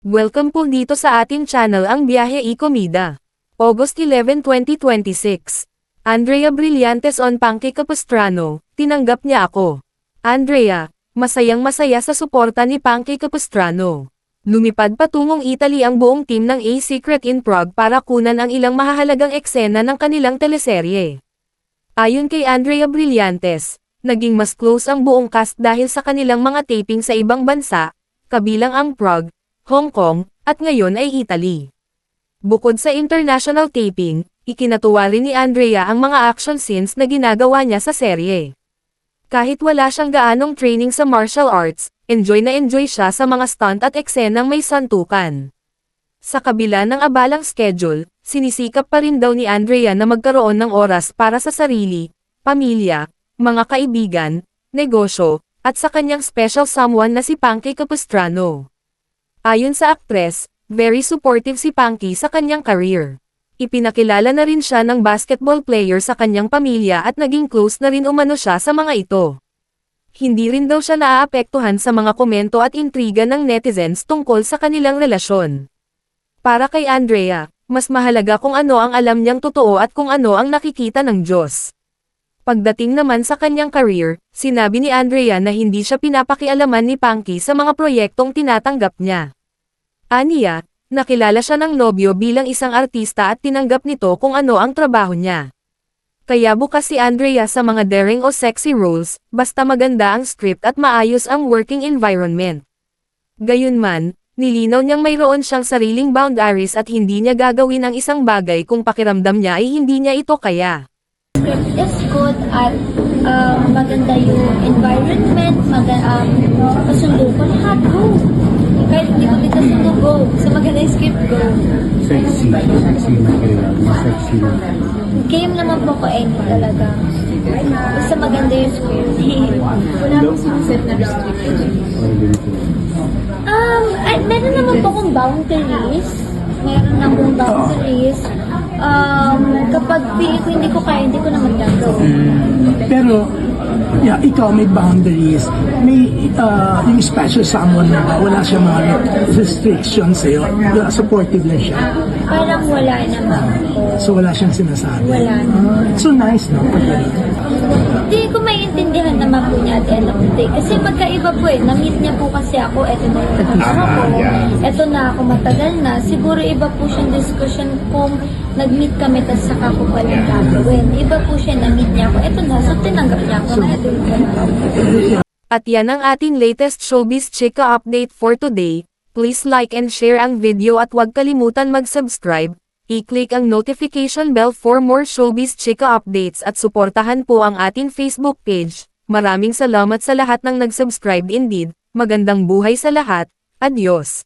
Welcome po dito sa ating channel ang Biyahe y Comida. August 11, 2026. Andrea Brillantes on Panky Capistrano, tinanggap niya ako. Andrea, masayang masaya sa suporta ni Panky Capistrano. Lumipad patungong Italy ang buong team ng A Secret in Prague para kunan ang ilang mahahalagang eksena ng kanilang teleserye. Ayon kay Andrea Brillantes, naging mas close ang buong cast dahil sa kanilang mga taping sa ibang bansa, kabilang ang Prague, Hong Kong, at ngayon ay Italy. Bukod sa international taping, ikinatuwa rin ni Andrea ang mga action scenes na ginagawa niya sa serye. Kahit wala siyang gaanong training sa martial arts, enjoy siya sa mga stunt at eksenang may santukan. Sa kabila ng abalang schedule, sinisikap pa rin daw ni Andrea na magkaroon ng oras para sa sarili, pamilya, mga kaibigan, negosyo, at sa kanyang special someone na si Panky Capistrano. Ayon sa aktres, very supportive si Panky sa kanyang career. Ipinakilala na rin siya ng basketball player sa kanyang pamilya at naging close na rin umano siya sa mga ito. Hindi rin daw siya naaapektuhan sa mga komento at intriga ng netizens tungkol sa kanilang relasyon. Para kay Andrea, mas mahalaga kung ano ang alam niyang totoo at kung ano ang nakikita ng Diyos. Pagdating naman sa kanyang career, sinabi ni Andrea na hindi siya pinapakialaman ni Panky sa mga proyektong tinatanggap niya. Aniya, nakilala siya ng nobyo bilang isang artista at tinanggap nito kung ano ang trabaho niya. Kaya bukas si Andrea sa mga daring o sexy roles, basta maganda ang script at maayos ang working environment. Gayunman, nilinaw niyang mayroon siyang sariling boundaries at hindi niya gagawin ang isang bagay kung pakiramdam niya ay hindi niya ito kaya. Script is good at maganda yung environment, kasundo ko lahat, go. Kahit hindi ko kasundo, go. So maganda yung script, go. Sexy na kayo, mas sexy na. Game naman po ko talaga. Basta maganda yung script. Wala akong sinuset na restriction. Meron naman po akong boundaries. Kapag feeling ko hindi ko kaya, hindi ko naman gagawin. Pero, yeah, ikaw may boundaries. May yung special someone na wala siya mga restrictions sa'yo. Supportive lang siya. Parang wala naman po. So, wala siyang sinasabi. Wala naman. So, nice, no? Hindi ko maintindihan naman po niya at the end of the day. Kasi magkaiba po eh. Na-meet niya po kasi ako. Eto na yung asawa ko. Eto na ako matagal na. Siguro iba po siyang discussion kung nag-meet kami tapos saka ko palang gagawin. Iba po siya na-meet niya ako. Eto na. So tinanggap niya ako. Eto na. At yan ang ating latest showbiz chika update for today. Please like and share ang video at huwag kalimutan mag-subscribe. I-click ang notification bell for more showbiz chika updates at suportahan po ang ating Facebook page. Maraming salamat sa lahat ng nag-subscribe indeed. Magandang buhay sa lahat. Adios.